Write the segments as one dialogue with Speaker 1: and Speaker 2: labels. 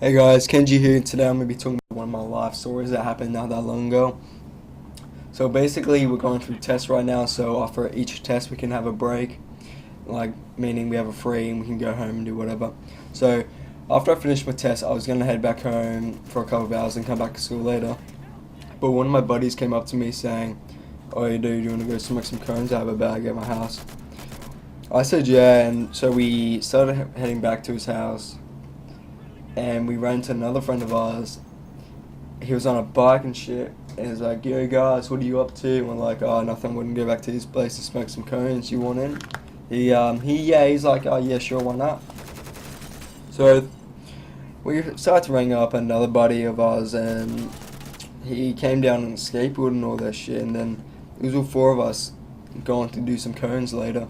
Speaker 1: Hey guys, Kenji here. Today I'm going to be talking about one of my life stories that happened not that long ago. So basically we're going through tests right now, so after each test we can have a break, like meaning we have a free and we can go home and do whatever. So after I finished my test I was going to head back home for a couple of hours and come back to school later. But one of my buddies came up to me saying, "Oh dude, do you want to go smoke some cones? I have a bag at my house." I said yeah, and so we started heading back to his house. And we ran into another friend of ours. He was on a bike and shit. And he was like, "Yo guys, what are you up to?" And we're like, "Oh, nothing. Wouldn't go back to his place to smoke some cones. You want in?" He's like, "Oh yeah, sure, why not?" So we started to ring up another buddy of ours, and he came down on a skateboard and all that shit. And then it was all four of us going to do some cones later.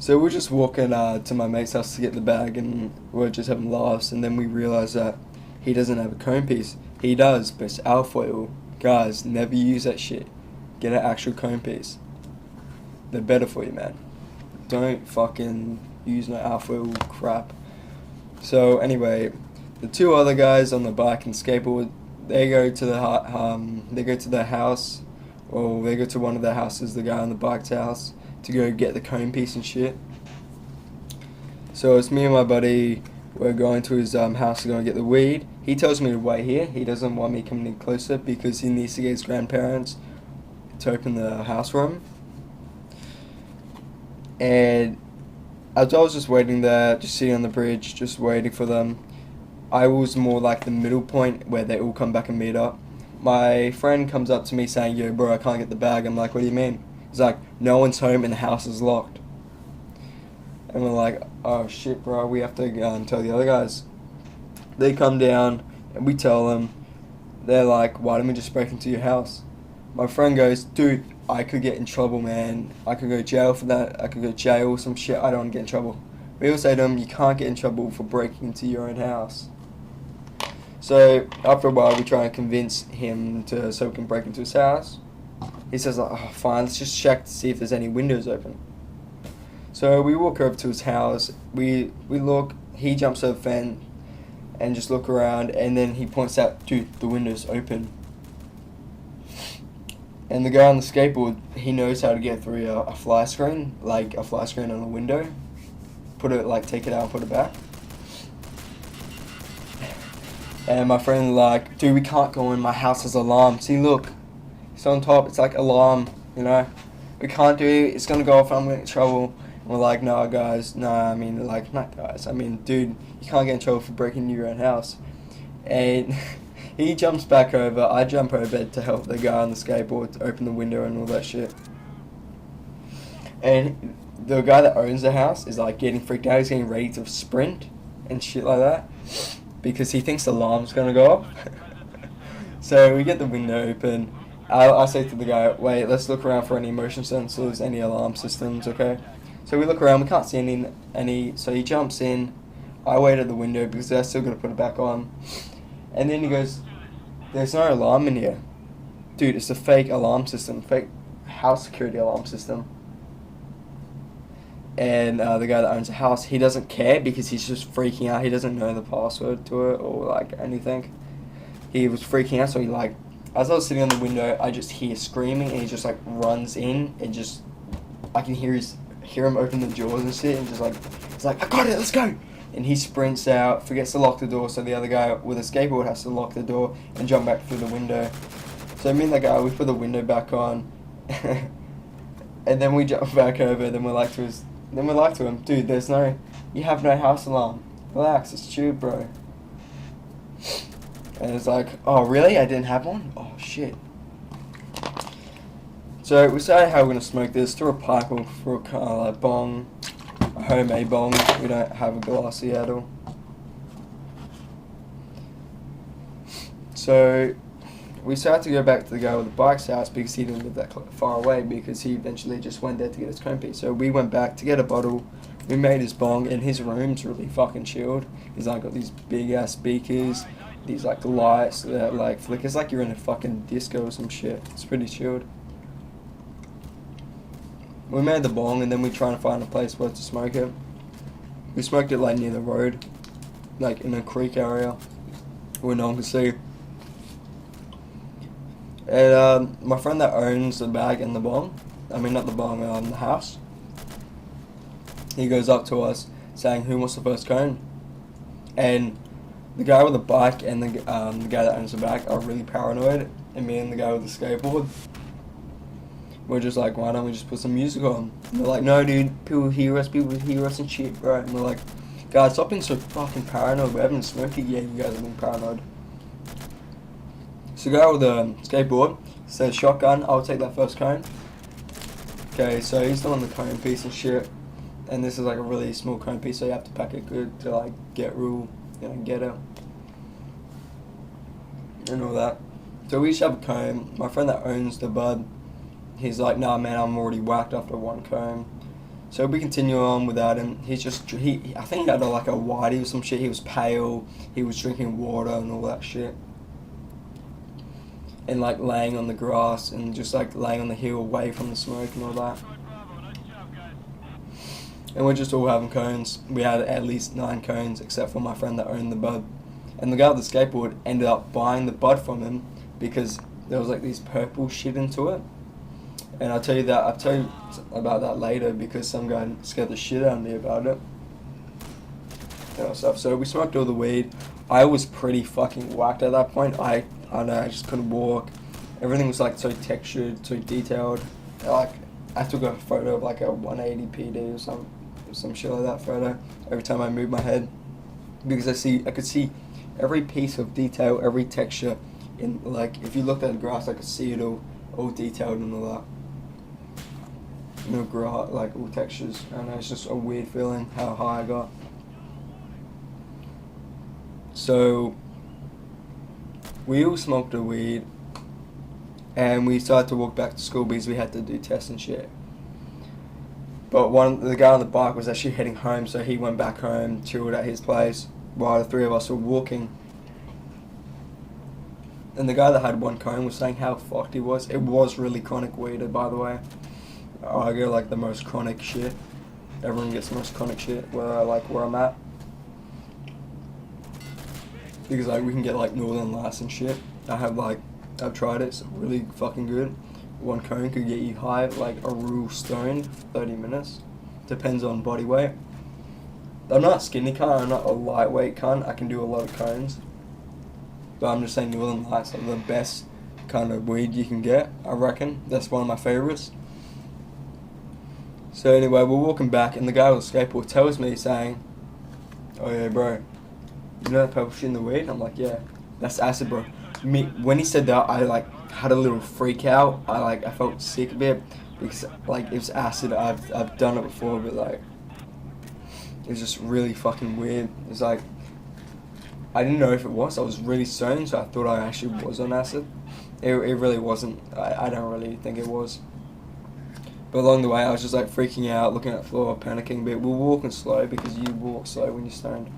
Speaker 1: So we're just walking to my mate's house to get the bag, and we're just having laughs, and then we realize that he doesn't have a cone piece. He does, but it's alfoil. Guys, never use that shit. Get an actual cone piece. They're better for you, man. Don't fucking use no alfoil crap. So anyway, the two other guys on the bike and skateboard, they go to the house, or they go to one of the houses, the guy on the bike's house, to go get the cone piece and shit. So it's me and my buddy. We're going to his house to go and get the weed. He tells me to wait here. He doesn't want me coming in closer because he needs to get his grandparents to open the house for him. And as I was just waiting there, just sitting on the bridge, just waiting for them, I was more like the middle point where they all come back and meet up. My friend comes up to me saying, "Yo bro, I can't get the bag." I'm like, "What do you mean?" He's like, "No one's home and the house is locked." And we're like, "Oh shit bro, we have to go and tell the other guys." They come down and we tell them. They're like, "Why don't we just break into your house?" My friend goes, "Dude, I could get in trouble, man. I could go to jail for that. I could go to jail or some shit. I don't want to get in trouble." We all say to him, "You can't get in trouble for breaking into your own house." So after a while we try and convince him so we can break into his house. He says, like, "Oh, fine, let's just check to see if there's any windows open." So we walk over to his house. We look. He jumps over the fence and just look around, and then he points out, "Dude, the window's open." And the guy on the skateboard, he knows how to get through a fly screen, like a fly screen on a window. Take it out and put it back. And my friend like, "Dude, we can't go in. My house has alarm. See, look. It's on top. It's like alarm, you know. We can't do it. It's going to go off. I'm going to get in trouble." And we're like, "No, guys. No, I mean, like, not guys. I mean, dude, you can't get in trouble for breaking into your own house." And he jumps back over. I jump over to help the guy on the skateboard to open the window and all that shit. And the guy that owns the house is, like, getting freaked out. He's getting ready to sprint and shit like that because he thinks the alarm's going to go off. So we get the window open. I say to the guy, "Wait, let's look around for any motion sensors, any alarm systems, okay?" So we look around, we can't see any, so he jumps in. I wait at the window because they're still going to put it back on. And then he goes, "There's no alarm in here." Dude, it's a fake alarm system, fake house security alarm system. And the guy that owns the house, he doesn't care because he's just freaking out. He doesn't know the password to it or like anything. He was freaking out, so he like, as I was sitting on the window, I just hear screaming, and he just like runs in, and just I can hear him open the doors and shit, and just like he's like, "I got it, let's go!" And he sprints out, forgets to lock the door, so the other guy with a skateboard has to lock the door and jump back through the window. So me and the guy, we put the window back on, and then we jump back over. Then we're like to him, "Dude, you have no house alarm. Relax, it's chill, bro." And it's like, "Oh, really? I didn't have one? Oh, shit." So we decided how we're going to smoke this through a pipe or through a bong, a homemade bong. We don't have a glassy at all. So we decided to go back to the guy with the bike's house because he didn't live that far away, because he eventually just went there to get his cone piece. So we went back to get a bottle. We made his bong, and his room's really fucking chilled. He's like got these big ass speakers, these like lights that like flicker. It's like you're in a fucking disco or some shit. It's pretty chilled. We made the bong, and then we trying to find a place where to smoke it. We smoked it like near the road, like in a creek area where no one could see. And my friend that owns the bag and the bong, I mean not the bong, the house, he goes up to us saying, "Who wants the first cone?" And the guy with the bike and the guy that owns the bag are really paranoid, and me and the guy with the skateboard, we're just like, why don't we just put some music on? And they're like, no dude, people hear us and shit, bro. And we're like, guys, stop being so fucking paranoid, we haven't smoked it yet, you guys are being paranoid. So the guy with the skateboard says, shotgun, I'll take that first cone. Okay, so he's doing the cone piece and shit, and this is like a really small cone piece, so you have to pack it good to like get real, get it, and all that. So we each have a cone. My friend that owns the bud, he's like, nah man, I'm already whacked after one cone. So we continue on without him. I think he had like a whitey or some shit. He was pale, he was drinking water and all that shit. And like laying on the grass and just like laying on the hill away from the smoke and all that. And we're just all having cones. We had at least 9 cones except for my friend that owned the bud. And the guy with the skateboard ended up buying the bud from him because there was like these purple shit into it. And I'll tell you about that later because some guy scared the shit out of me about it. Stuff. So we smoked all the weed. I was pretty fucking whacked at that point. I don't know, I just couldn't walk. Everything was like so textured, so detailed. Like I took a photo of like a 180 PD or some shit like that photo every time I moved my head because I could see every piece of detail, every texture in, like if you looked at the grass I could see it all detailed and all that. Grass, like all textures, and it's just a weird feeling how high I got. So we all smoked the weed and we started to walk back to school because we had to do tests and shit. But the guy on the bike was actually heading home, so he went back home, chilled at his place while the 3 of us were walking. And the guy that had one cone was saying how fucked he was. It was really chronic weed, by the way. I go like the most chronic shit. Everyone gets the most chronic shit where I'm at. Because like we can get like Northern Lights and shit. I've tried it, it's really fucking good. One cone could get you high, like a real stoned for 30 minutes. Depends on body weight. I'm not a skinny cunt, I'm not a lightweight cunt. I can do a lot of cones. But I'm just saying Northern Lights are the best kind of weed you can get, I reckon. That's one of my favorites. So anyway, we're walking back and the guy with the skateboard tells me saying, oh yeah bro, you know that purple shit in the weed? And I'm like, yeah, that's acid bro. When he said that, I like had a little freak out. I felt sick a bit because like it was acid. I've done it before, but like it was just really fucking weird. It was like I didn't know if it was. I was really stoned, so I thought I actually was on acid. It really wasn't. I don't really think it was. But along the way, I was just like freaking out, looking at the floor, panicking a bit. We were walking slow because you walk slow when you're stoned.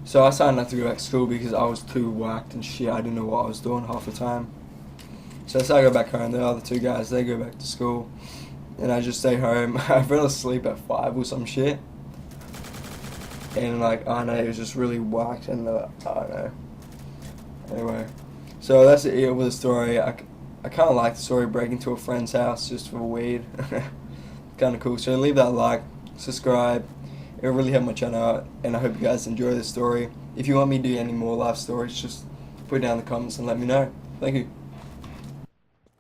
Speaker 1: So I decided not to go back to school because I was too whacked and shit. I didn't know what I was doing half the time. So I decided to go back home. The other 2 guys, they go back to school. And I just stay home. I fell asleep at 5 or some shit. And like, I don't know, it was just really whacked and I don't know. Anyway, so that's it with the story. I kind of like the story, breaking to a friend's house just for weed. Kind of cool. So leave that like, subscribe. It will really help my channel out, and I hope you guys enjoy this story. If you want me to do any more life stories, just put it down in the comments and let me know. Thank you.